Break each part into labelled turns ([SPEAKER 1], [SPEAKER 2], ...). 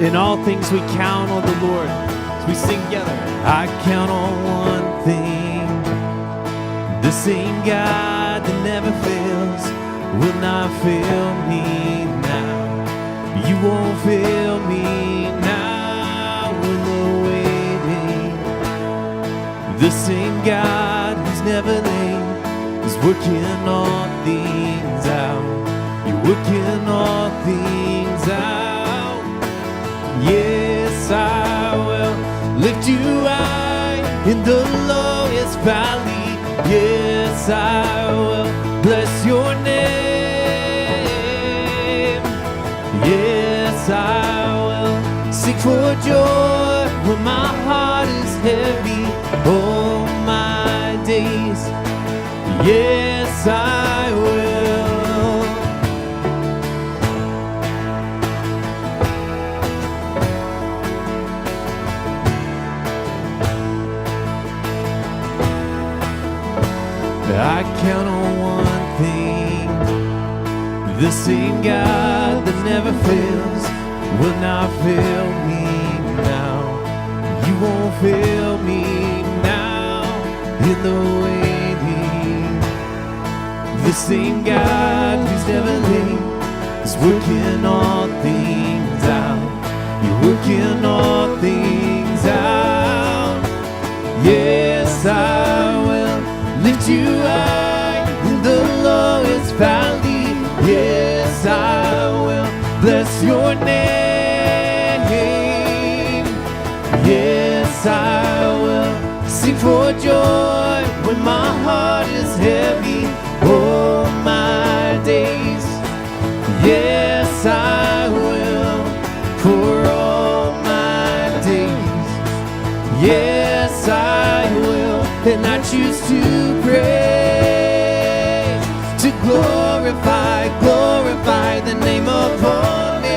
[SPEAKER 1] In all things we count on the Lord. As we sing together. I count on one thing. The same God that never fails will not fail me now. You won't fail me now in the waiting. The same God who's never late is working all things out. You're working all things out. Yes, I will lift you high in the lowest valley. Yes, I will bless your name. Yes, I will sing for joy when my heart is heavy all my days. Yes, I will. I count on one thing. The same God that never fails will not fail me now. You won't fail me now in the waiting. The same God who's never late is working all things out. You're working all things out. Yes, I will lift you high in the lowest valley. Yes, I will bless your name. Yes, I will sing for joy when my heart is heavy all my days. Yes, I will for all my days. Yes, I will, and I choose to praise, to glorify, glorify the name of all names.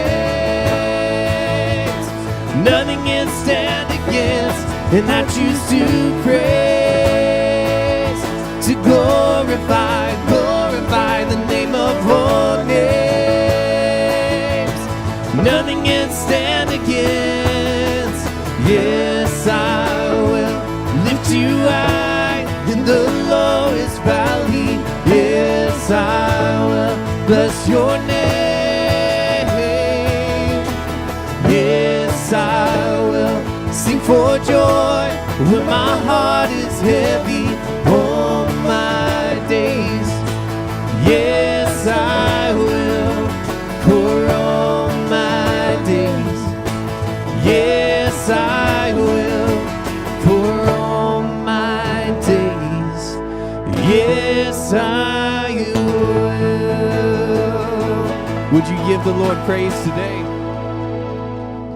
[SPEAKER 1] Nothing can stand against, and I choose to praise, to glorify, glorify the name of all names. Nothing can stand against. Yes, I will lift you high in the lowest valley. Yes, I will bless your name. Yes, I will sing for joy when my heart is heavy all my days. Yes, I will for all my days. Yes, I will for all my days. Yes, I will. Would you give the Lord praise today?